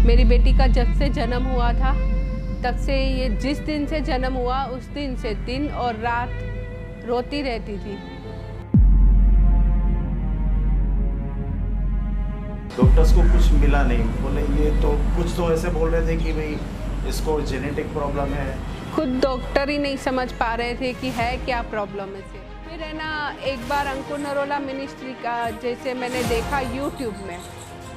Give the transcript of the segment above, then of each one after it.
मेरी बेटी का जब से जन्म हुआ था तब से ये जिस दिन से जन्म हुआ उस दिन से दिन और रात रोती रहती थी। डॉक्टर्स को कुछ मिला नहीं, बोले ये तो कुछ तो ऐसे बोल रहे थे कि भाई इसको जेनेटिक प्रॉब्लम है। खुद डॉक्टर ही नहीं समझ पा रहे थे कि है क्या प्रॉब्लम इसे। फिर है ना, एक बार अंकुर नरोला मिनिस्ट्री का जैसे मैंने देखा यूट्यूब में,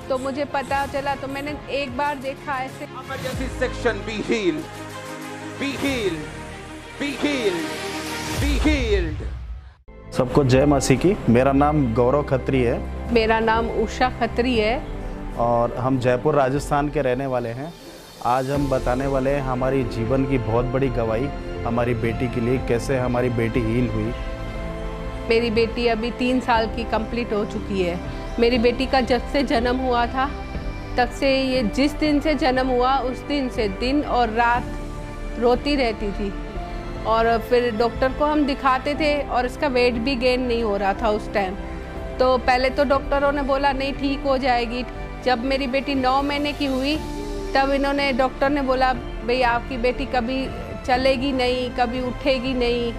तो मुझे पता चला, तो मैंने एक बार देखा ऐसे Emergency section, be healed, be healed, be healed, be healed. सबको जय मसीह की। मेरा नाम गौरव खत्री है। मेरा नाम उषा खत्री है और हम जयपुर राजस्थान के रहने वाले हैं। आज हम बताने वाले हैं हमारी जीवन की बहुत बड़ी गवाही हमारी बेटी के लिए, कैसे हमारी बेटी हील हुई। मेरी बेटी अभी 3 साल की कंप्लीट हो चुकी है। मेरी बेटी का जब से जन्म हुआ था तब से ये जिस दिन से जन्म हुआ उस दिन से दिन और रात रोती रहती थी। और फिर डॉक्टर को हम दिखाते थे और इसका वेट भी गेन नहीं हो रहा था उस टाइम। तो पहले तो डॉक्टरों ने बोला नहीं ठीक हो जाएगी। जब मेरी बेटी 9 महीने की हुई तब डॉक्टर ने बोला भाई आपकी बेटी कभी चलेगी नहीं, कभी उठेगी नहीं,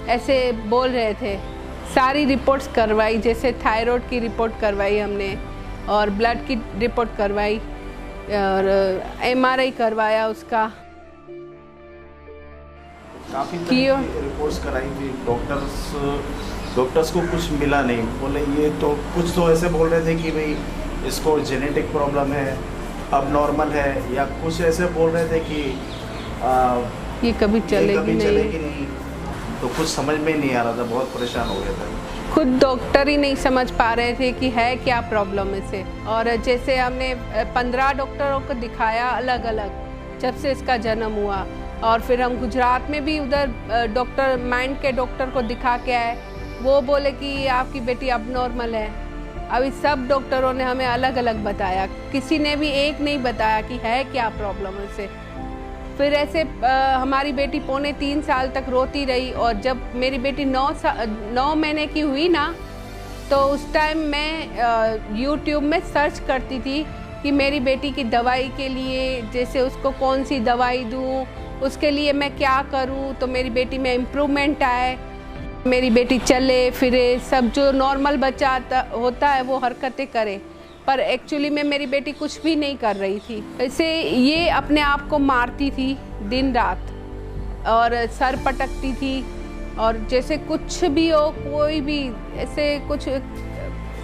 ऐसे बोल रहे थे। सारी रिपोर्ट्स करवाई, जैसे थायराइड की रिपोर्ट करवाई हमने और ब्लड की रिपोर्ट करवाई और MRI करवाया उसका। काफ़ी रिपोर्ट्स कराई थी, डॉक्टर्स को कुछ मिला नहीं, बोले ये तो कुछ तो ऐसे बोल रहे थे कि भाई इसको जेनेटिक प्रॉब्लम है, अब नॉर्मल है, या कुछ ऐसे बोल रहे थे कि ये कभी चलेगी नहीं। तो कुछ समझ में नहीं आ रहा था, बहुत परेशान हो गया था। खुद डॉक्टर ही नहीं समझ पा रहे थे कि है क्या प्रॉब्लम इसे। और जैसे हमने 15 डॉक्टरों को दिखाया अलग अलग जब से इसका जन्म हुआ। और फिर हम गुजरात में भी उधर डॉक्टर माइंड के डॉक्टर को दिखा के आए, वो बोले कि आपकी बेटी अब नॉर्मल है। अभी सब डॉक्टरों ने हमें अलग अलग बताया, किसी ने भी एक नहीं बताया कि है क्या प्रॉब्लम इसे। फिर ऐसे हमारी बेटी 3.25 साल तक रोती रही। और जब मेरी बेटी 9 महीने की हुई ना, तो उस टाइम मैं यूट्यूब में सर्च करती थी कि मेरी बेटी की दवाई के लिए, जैसे उसको कौन सी दवाई दूँ, उसके लिए मैं क्या करूँ तो मेरी बेटी में इम्प्रूवमेंट आए, मेरी बेटी चले फिरे, सब जो नॉर्मल बच्चा होता है वो हरकतें करे। पर एक्चुअली में मेरी बेटी कुछ भी नहीं कर रही थी। ऐसे ये अपने आप को मारती थी दिन रात और सर पटकती थी। और जैसे कुछ भी हो, कोई भी ऐसे कुछ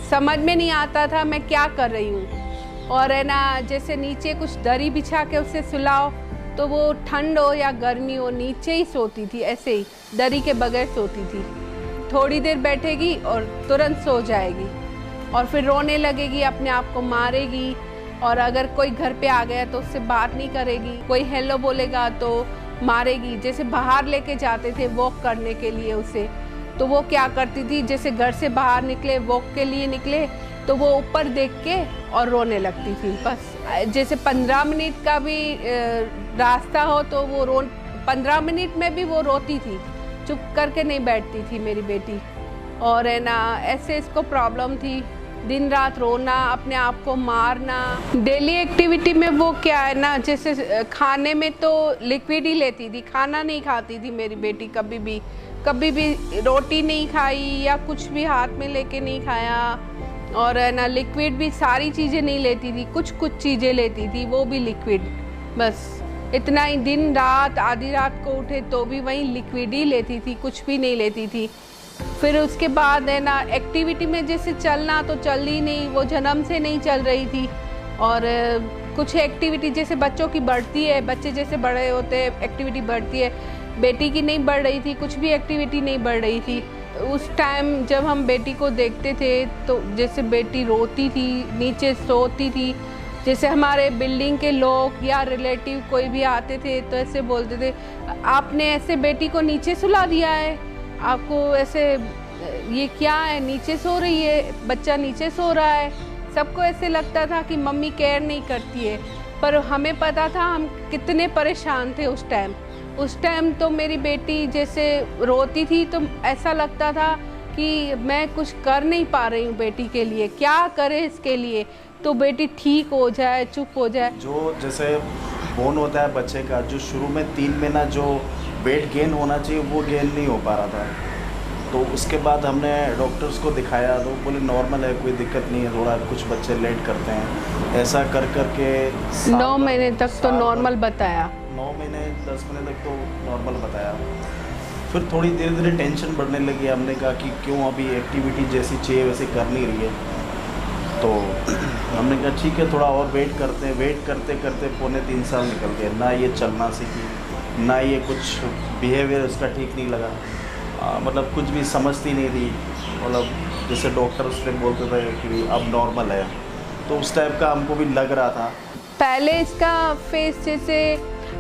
समझ में नहीं आता था मैं क्या कर रही हूँ। और है ना, जैसे नीचे कुछ दरी बिछा के उसे सुलाओ तो वो ठंड हो या गर्मी हो नीचे ही सोती थी, ऐसे ही दरी के बगैर सोती थी। थोड़ी देर बैठेगी और तुरंत सो जाएगी और फिर रोने लगेगी, अपने आप को मारेगी। और अगर कोई घर पे आ गया तो उससे बात नहीं करेगी, कोई हेलो बोलेगा तो मारेगी। जैसे बाहर लेके जाते थे वॉक करने के लिए उसे, तो वो क्या करती थी, जैसे घर से बाहर निकले, वॉक के लिए निकले, तो वो ऊपर देख के और रोने लगती थी। बस जैसे 15 मिनट का भी रास्ता हो तो वो 15 मिनट में भी वो रोती थी, चुप करके नहीं बैठती थी मेरी बेटी। और है ना, ऐसे इसको प्रॉब्लम थी, दिन रात रोना, अपने आप को मारना। डेली एक्टिविटी में वो क्या है ना, जैसे खाने में तो लिक्विड ही लेती थी, खाना नहीं खाती थी मेरी बेटी कभी भी रोटी नहीं खाई या कुछ भी हाथ में लेके नहीं खाया। और है ना, लिक्विड भी सारी चीज़ें नहीं लेती थी, कुछ चीज़ें लेती थी, वो भी लिक्विड, बस इतना ही। दिन रात आधी रात को उठे तो भी वही लिक्विड ही लेती थी, कुछ भी नहीं लेती थी। फिर उसके बाद है ना, एक्टिविटी में जैसे चलना तो चल ही नहीं, वो जन्म से नहीं चल रही थी। और कुछ एक्टिविटी जैसे बच्चों की बढ़ती है, बच्चे जैसे बड़े होते हैं एक्टिविटी बढ़ती है, बेटी की नहीं बढ़ रही थी, कुछ भी एक्टिविटी नहीं बढ़ रही थी। उस टाइम जब हम बेटी को देखते थे तो जैसे बेटी रोती थी, नीचे सोती थी, जैसे हमारे बिल्डिंग के लोग या रिलेटिव कोई भी आते थे तो ऐसे बोलते थे आपने ऐसे बेटी को नीचे सुला दिया है, आपको ऐसे ये क्या है, नीचे सो रही है, बच्चा नीचे सो रहा है। सबको ऐसे लगता था कि मम्मी केयर नहीं करती है, पर हमें पता था हम कितने परेशान थे उस टाइम। तो मेरी बेटी जैसे रोती थी तो ऐसा लगता था कि मैं कुछ कर नहीं पा रही हूँ बेटी के लिए, क्या करे इसके लिए, तो बेटी ठीक हो जाए, चुप हो जाए। जो जैसे बोन होता है बच्चे का, जो शुरू में 3 महीना जो वेट गेन होना चाहिए वो गेन नहीं हो पा रहा था, तो उसके बाद हमने डॉक्टर्स को दिखाया तो बोले नॉर्मल है, कोई दिक्कत नहीं है, थोड़ा कुछ बच्चे लेट करते हैं, ऐसा कर करके 9 महीने तक तो नॉर्मल बताया। 9 महीने 10 महीने तक तो नॉर्मल बताया। फिर थोड़ी धीरे धीरे टेंशन बढ़ने लगी, हमने कहा कि क्यों अभी एक्टिविटी जैसी चाहिए वैसे कर नहीं रही है, तो हमने कहा ठीक है थोड़ा और वेट करते हैं। वेट करते करते 2.5 साल निकल गए, ना ये चलना सीखी, ना ये कुछ बिहेवियर उसका ठीक नहीं लगा, मतलब कुछ भी समझती नहीं थी, मतलब जैसे डॉक्टर्स ने बोलते थे कि अब नॉर्मल है, तो उस टाइप का हमको भी लग रहा था। पहले इसका फेस जैसे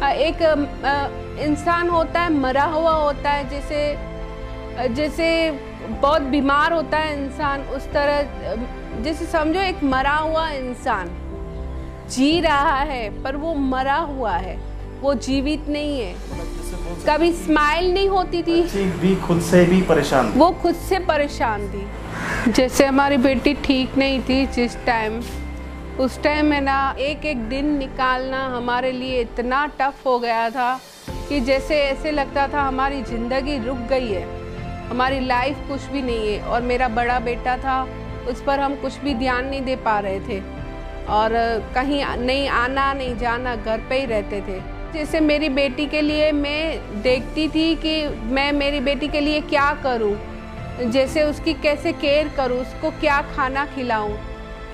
एक इंसान होता है मरा हुआ होता है, जैसे बहुत बीमार होता है इंसान, उस तरह जैसे समझो एक मरा हुआ इंसान जी रहा है पर वो मरा हुआ है, वो जीवित नहीं है। कभी स्माइल नहीं होती थी, भी खुद से भी परेशान, वो खुद से परेशान थी। जैसे हमारी बेटी ठीक नहीं थी जिस टाइम, उस टाइम है ना एक एक दिन निकालना हमारे लिए इतना टफ हो गया था कि जैसे ऐसे लगता था हमारी ज़िंदगी रुक गई है, हमारी लाइफ कुछ भी नहीं है। और मेरा बड़ा बेटा था, उस पर हम कुछ भी ध्यान नहीं दे पा रहे थे और कहीं नहीं आना नहीं जाना, घर पे ही रहते थे। जैसे मेरी बेटी के लिए मैं देखती थी कि मैं मेरी बेटी के लिए क्या करूं, जैसे उसकी कैसे केयर करूं, उसको क्या खाना खिलाऊं,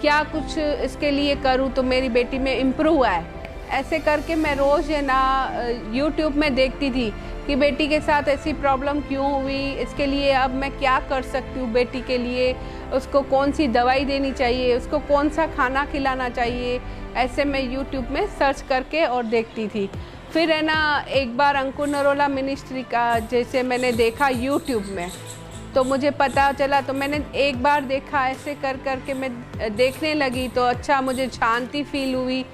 क्या कुछ इसके लिए करूं तो मेरी बेटी में इम्प्रूव आए। ऐसे करके मैं रोज़ है ना यूट्यूब में देखती थी कि बेटी के साथ ऐसी प्रॉब्लम क्यों हुई, इसके लिए अब मैं क्या कर सकती हूँ बेटी के लिए, उसको कौन सी दवाई देनी चाहिए, उसको कौन सा खाना खिलाना चाहिए। ऐसे मैं यूट्यूब में सर्च करके और देखती थी। फिर है ना एक बार अंकुर नरोला मिनिस्ट्री का जैसे मैंने देखा यूट्यूब में, तो मुझे पता चला, तो मैंने एक बार देखा, ऐसे कर कर के मैं देखने लगी तो अच्छा मुझे शांति फील हुई।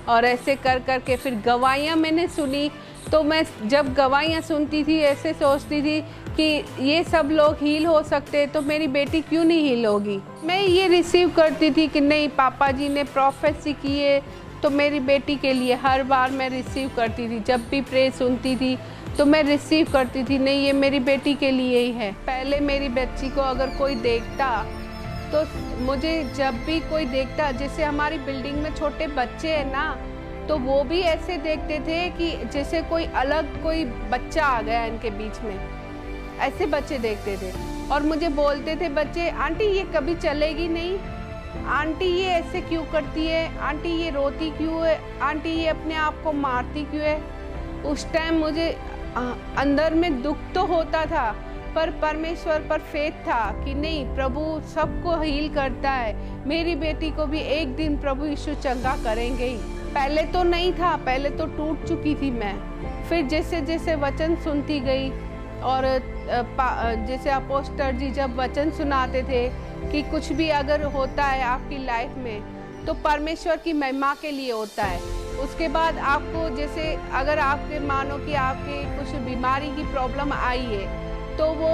और ऐसे कर कर के फिर गवाहियाँ मैंने सुनी, तो मैं जब गवाहियाँ सुनती थी ऐसे सोचती थी कि ये सब लोग हील हो सकते तो मेरी बेटी क्यों नहीं हील होगी। मैं ये रिसीव करती थी कि नहीं पापा जी ने प्रोफेसी की है, तो मेरी बेटी के लिए हर बार मैं रिसीव करती थी। जब भी प्रे सुनती थी तो मैं रिसीव करती थी, नहीं ये मेरी बेटी के लिए ही है। पहले मेरी बच्ची को अगर कोई देखता तो मुझे जब भी कोई देखता, जैसे हमारी बिल्डिंग में छोटे बच्चे हैं ना, तो वो भी ऐसे देखते थे कि जैसे कोई अलग कोई बच्चा आ गया इनके बीच में, ऐसे बच्चे देखते थे। और मुझे बोलते थे बच्चे, आंटी ये कभी चलेगी नहीं, आंटी ये ऐसे क्यों करती है, आंटी ये रोती क्यों है, आंटी ये अपने आप को मारती क्यों है। उस टाइम मुझे अंदर में दुख तो होता था, पर परमेश्वर पर फेथ था कि नहीं प्रभु सबको हील करता है, मेरी बेटी को भी एक दिन प्रभु यीशु चंगा करेंगे ही। पहले तो नहीं था, पहले तो टूट चुकी थी मैं। फिर जैसे जैसे वचन सुनती गई और जैसे अपोस्टल जी जब वचन सुनाते थे कि कुछ भी अगर होता है आपकी लाइफ में तो परमेश्वर की महिमा के लिए होता है। उसके बाद आपको जैसे अगर आपके मानो कि आपके कुछ बीमारी की प्रॉब्लम आई है तो वो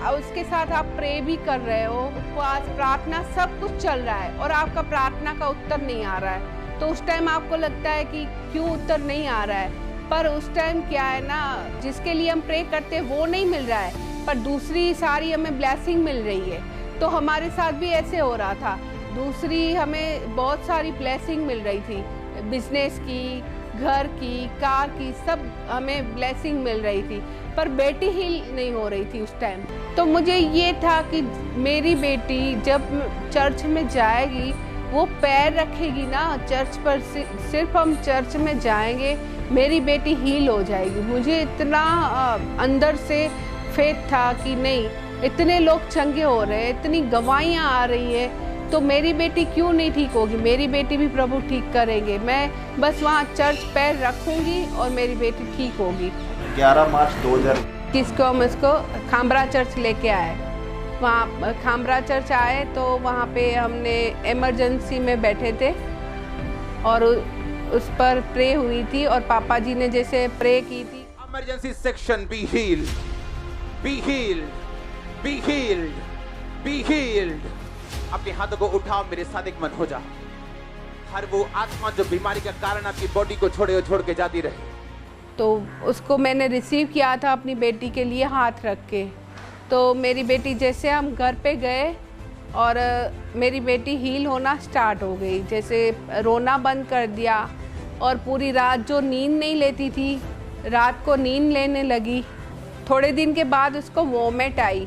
उसके साथ आप प्रे भी कर रहे हो, उपवास प्रार्थना सब कुछ चल रहा है और आपका प्रार्थना का उत्तर नहीं आ रहा है, तो उस टाइम आपको लगता है कि क्यों उत्तर नहीं आ रहा है। पर उस टाइम क्या है ना, जिसके लिए हम प्रे करते हैं वो नहीं मिल रहा है, पर दूसरी सारी हमें ब्लेसिंग मिल रही है। तो हमारे साथ भी ऐसे हो रहा था, दूसरी हमें बहुत सारी ब्लेसिंग मिल रही थी, बिजनेस की, घर की, कार की, सब हमें ब्लेसिंग मिल रही थी, पर बेटी ही नहीं हो रही थी उस टाइम। तो मुझे ये था कि मेरी बेटी जब चर्च में जाएगी, वो पैर रखेगी ना चर्च पर, सिर्फ हम चर्च में जाएंगे मेरी बेटी हील हो जाएगी। मुझे इतना अंदर से फेथ था कि नहीं, इतने लोग चंगे हो रहे हैं, इतनी गवाहियाँ आ रही है, तो मेरी बेटी क्यों नहीं ठीक होगी, मेरी बेटी भी प्रभु ठीक करेंगे। मैं बस वहाँ चर्च पैर रखूँगी और मेरी बेटी ठीक होगी। 11 मार्च 2021 को हम इसको खामरा चर्च लेके आए। वहाँ खामरा चर्च आए तो वहाँ पे हमने इमरजेंसी में बैठे थे और उस पर प्रे हुई थी और पापा जी ने जैसे प्रे की थी, emergency section, be healed, be healed, be healed, be healed. अपने हाथों को उठाओ, मेरे साथ एक मन हो जा। हर वो आत्मा जो बीमारी का कारण आपकी बॉडी को छोड़ के जाती रही। तो उसको मैंने रिसीव किया था अपनी बेटी के लिए हाथ रख के। तो मेरी बेटी, जैसे हम घर पे गए और मेरी बेटी हील होना स्टार्ट हो गई, जैसे रोना बंद कर दिया और पूरी रात जो नींद नहीं लेती थी, रात को नींद लेने लगी। थोड़े दिन के बाद उसको वोमिट आई,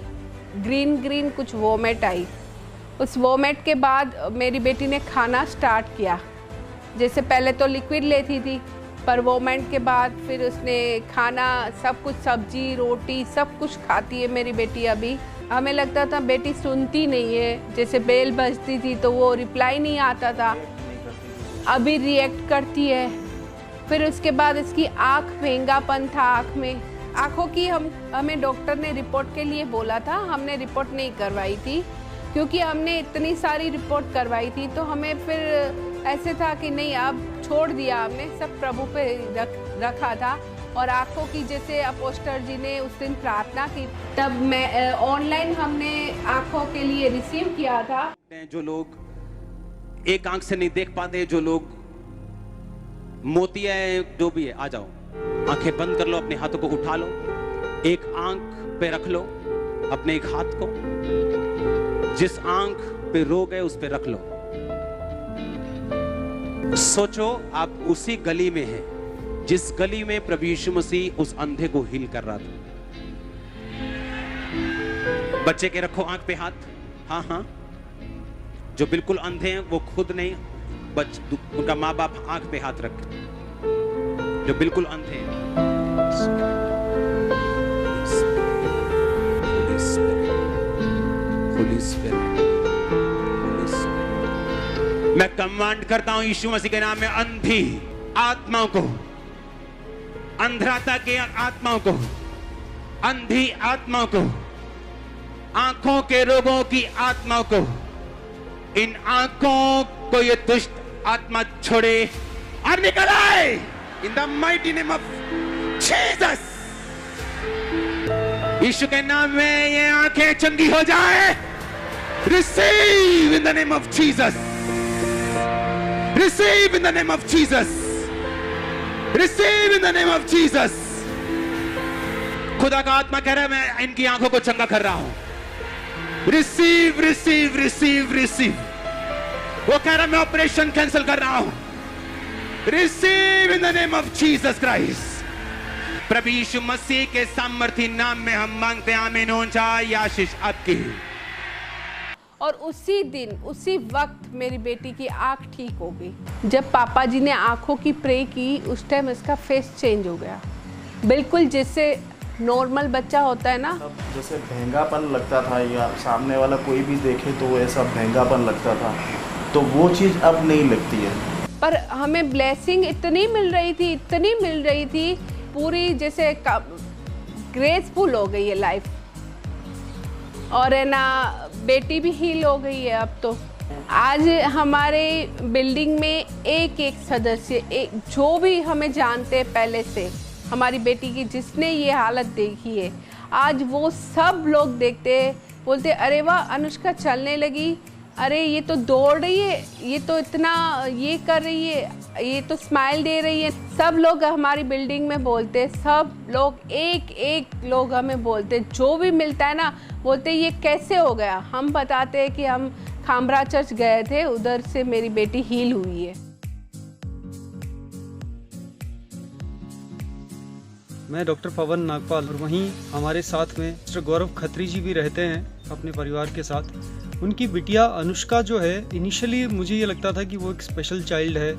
ग्रीन कुछ वोमिट आई। उस वोमिट के बाद मेरी बेटी ने खाना स्टार्ट किया। जैसे पहले तो लिक्विड लेती थी, पर वोमिट के बाद फिर उसने खाना, सब कुछ, सब्जी रोटी सब कुछ खाती है मेरी बेटी अभी। हमें लगता था बेटी सुनती नहीं है, जैसे बेल बजती थी तो वो रिप्लाई नहीं आता था, अभी रिएक्ट करती है। फिर उसके बाद इसकी आँख, भेंगापन था आँख में, आँखों की हमें डॉक्टर ने रिपोर्ट के लिए बोला था। हमने रिपोर्ट नहीं करवाई थी, क्योंकि हमने इतनी सारी रिपोर्ट करवाई थी तो हमें फिर ऐसे था कि नहीं, अब छोड़ दिया हमने, सब प्रभु पे रखा था। और आँखों की, जैसे अपोस्टर जी ने उस दिन प्रार्थना की, तब मैं ऑनलाइन हमने आँखों के लिए रिसीव किया था। जो लोग एक आंख से नहीं देख पाते, जो लोग मोतिया है, जो भी है, आ जाओ, आंखें बंद कर लो, अपने हाथों को उठा लो, एक आंख पे रख लो अपने एक हाथ को, जिस आंख पे रोग है उस पे रख लो। सोचो आप उसी गली में हैं जिस गली में प्रभु यीशु मसीह उस अंधे को हील कर रहा था। बच्चे के रखो आंख पे हाथ, हाँ, जो बिल्कुल अंधे हैं वो खुद नहीं, उनका माँ बाप आंख पे हाथ रख, जो बिल्कुल अंधे हैं। मैं कमांड करता हूं यीशु मसीह के नाम में, अंधी आत्माओं को, अंधराता के आत्माओं को, अंधी आत्माओं को, आंखों के रोगों की आत्माओं को, इन आंखों को ये दुष्ट आत्मा छोड़े और निकल आए in the mighty name of Jesus. यीशु के नाम में ये आंखें चंगी हो जाए। Receive in the name of Jesus, receive in the name of Jesus, receive in the name of Jesus. खुदा का आत्मा कह रहा है मैं इनकी आंखों को चंगा कर रहा हूं। Receive receive receive receive. वो कह रहा है मैं ऑपरेशन कैंसिल कर रहा हूं। Receive in the name of Jesus Christ. प्रभु यीशु मसीह के सामर्थी नाम में हम मांगते हैं, आमीन। ऊंचाई आशीष आपकी। और उसी दिन, उसी वक्त मेरी बेटी की आंख ठीक हो गई। जब पापा जी ने आंखों की प्रे की, उस टाइम इसका फेस चेंज हो गया, बिल्कुल जैसे नॉर्मल बच्चा होता है ना। जैसे भेंगापन लगता था, या सामने वाला कोई भी देखे तो ऐसा भेंगापन लगता था, तो वो चीज़ अब नहीं लगती है। पर हमें ब्लेसिंग इतनी मिल रही थी, इतनी मिल रही थी, पूरी जैसे ग्रेसफुल हो गई है लाइफ। और है ना, बेटी भी हील हो गई है अब तो। आज हमारे बिल्डिंग में एक एक सदस्य, जो भी हमें जानते हैं पहले से, हमारी बेटी की जिसने ये हालत देखी है, आज वो सब लोग देखते हैं, बोलते अरे वाह अनुष्का चलने लगी, अरे ये तो दौड़ रही है, ये तो इतना ये कर रही है, ये तो स्माइल दे रही है। सब लोग हमारी बिल्डिंग में बोलते, सब लोग एक एक लोग हमें बोलते, जो भी मिलता है ना, बोलते ये कैसे हो गया। हम बताते हैं कि हम खामरा चर्च गए थे, उधर से मेरी बेटी हील हुई है। मैं डॉक्टर पवन नागपाल, और वहीं हमारे साथ में मिस्टर गौरव खत्री जी भी रहते हैं अपने परिवार के साथ। उनकी बिटिया अनुष्का जो है, इनिशियली मुझे ये लगता था कि वो एक स्पेशल चाइल्ड है,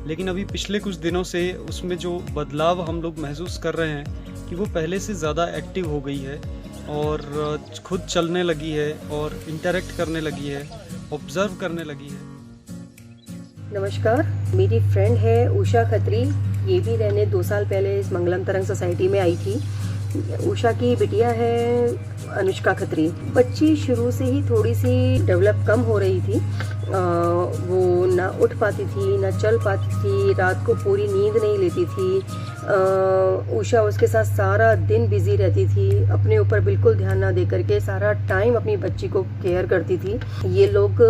लेकिन अभी पिछले कुछ दिनों से उसमें जो बदलाव हम लोग महसूस कर रहे हैं कि वो पहले से ज़्यादा एक्टिव हो गई है और खुद चलने लगी है और इंटरेक्ट करने लगी है, ऑब्जर्व करने लगी है। नमस्कार, मेरी फ्रेंड है उषा खत्री, ये भी रहने 2 साल पहले इस मंगलम तरंग सोसाइटी में आई थी। उषा की बिटिया है अनुष्का खत्री। बच्ची शुरू से ही थोड़ी सी डेवलप कम हो रही थी। वो ना उठ पाती थी, ना चल पाती थी, रात को पूरी नींद नहीं लेती थी। उषा उसके साथ सारा दिन बिजी रहती थी, अपने ऊपर बिल्कुल ध्यान ना दे करके सारा टाइम अपनी बच्ची को केयर करती थी। ये लोग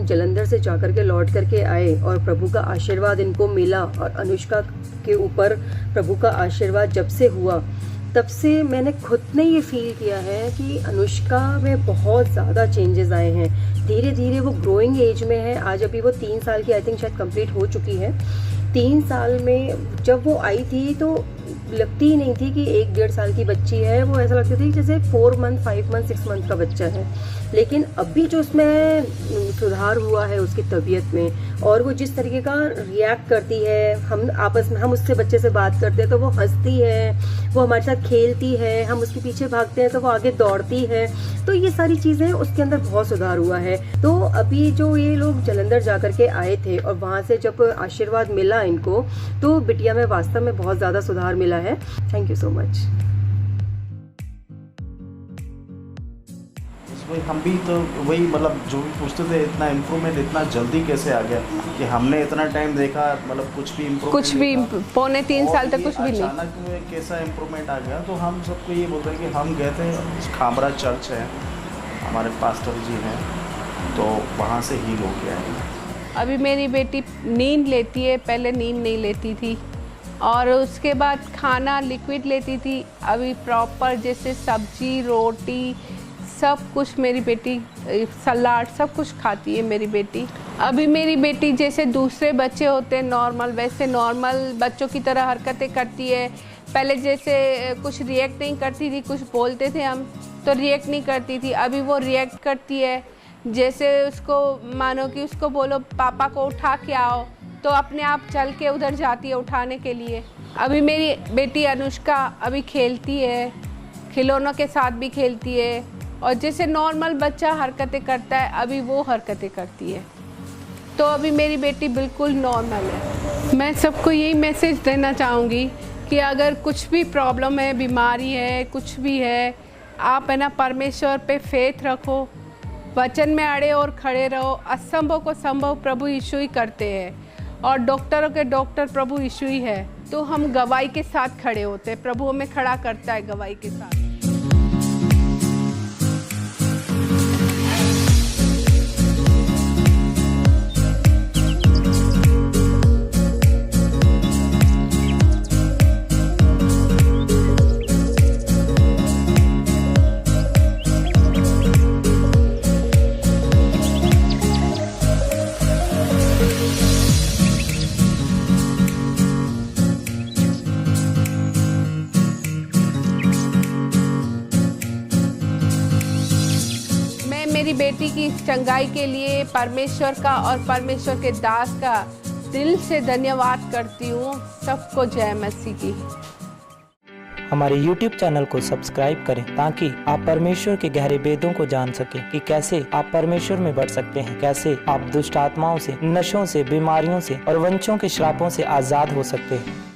जलंधर से जाकर के लौट करके आए और प्रभु का आशीर्वाद इनको मिला, और अनुष्का के ऊपर प्रभु का आशीर्वाद जब से हुआ तब से मैंने खुद ने ये फील किया है कि अनुष्का में बहुत ज़्यादा चेंजेस आए हैं। धीरे धीरे वो ग्रोइंग एज में है। आज अभी वो 3 साल की आई थिंक शायद कंप्लीट हो चुकी है। 3 साल में जब वो आई थी तो लगती ही नहीं थी कि 1-1.5 साल की बच्ची है। वो ऐसा लगती थी जैसे 4 मंथ, 5 मंथ, 6 मंथ का बच्चा है। लेकिन अभी जो उसमें सुधार हुआ है उसकी तबीयत में, और वो जिस तरीके का रिएक्ट करती है, हम आपस में हम उससे बच्चे से बात करते हैं तो वो हंसती है, वो हमारे साथ खेलती है, हम उसके पीछे भागते हैं तो वो आगे दौड़ती है। तो ये सारी चीज़ें उसके अंदर बहुत सुधार हुआ है। तो अभी जो ये लोग जलंधर जा कर के आए थे और वहाँ से जब आशीर्वाद मिला इनको, तो बिटिया में वास्तव में बहुत ज़्यादा सुधार मिला है। Thank you so much. हम भी तो वही मतलब जो भी पूछते थे, इतना इम्प्रूवमेंट इतना जल्दी कैसे आ गया कि हमने इतना टाइम देखा, मतलब कुछ भी इम्प्रूवमेंट, कुछ भी 2.5 साल तक कुछ भी नहीं। अचानक में कैसा इम्प्रूवमेंट आ गया। तो हम सबको ये बोलते हैं कि हम गए थे खामरा चर्च है, हमारे पास्टर जी हैं, तो वहाँ से हील हो गया है। अभी मेरी बेटी नींद लेती है, पहले नींद नहीं लेती थी, और उसके बाद खाना लिक्विड लेती थी। अभी प्रॉपर जैसे सब्जी, रोटी, सब कुछ मेरी बेटी, सलाद, सब कुछ खाती है मेरी बेटी। अभी मेरी बेटी जैसे दूसरे बच्चे होते हैं नॉर्मल, वैसे नॉर्मल बच्चों की तरह हरकतें करती है। पहले जैसे कुछ रिएक्ट नहीं करती थी, कुछ बोलते थे हम तो रिएक्ट नहीं करती थी, अभी वो रिएक्ट करती है। जैसे उसको मानो कि उसको बोलो पापा को उठा के आओ, तो अपने आप चल के उधर जाती है उठाने के लिए। अभी मेरी बेटी अनुष्का अभी खेलती है, खिलौनों के साथ भी खेलती है, और जैसे नॉर्मल बच्चा हरकतें करता है अभी वो हरकतें करती है। तो अभी मेरी बेटी बिल्कुल नॉर्मल है। मैं सबको यही मैसेज देना चाहूँगी कि अगर कुछ भी प्रॉब्लम है, बीमारी है, कुछ भी है, आप है ना परमेश्वर पे फेथ रखो, वचन में अड़े और खड़े रहो। असंभव को संभव प्रभु यीशु ही करते हैं, और डॉक्टरों के डॉक्टर प्रभु यीशु ही है। तो हम गवाही के साथ खड़े होते हैं, प्रभु हमें खड़ा करता है गवाही के साथ। मेरी बेटी की इस चंगाई के लिए परमेश्वर का और परमेश्वर के दास का दिल से धन्यवाद करती हूँ। सबको जय मसीह की। हमारे YouTube चैनल को सब्सक्राइब करें ताकि आप परमेश्वर के गहरे वेदों को जान सकें कि कैसे आप परमेश्वर में बढ़ सकते हैं, कैसे आप दुष्ट आत्माओं से, नशों से, बीमारियों से और वंशों के श्रापों से आजाद हो सकते हैं।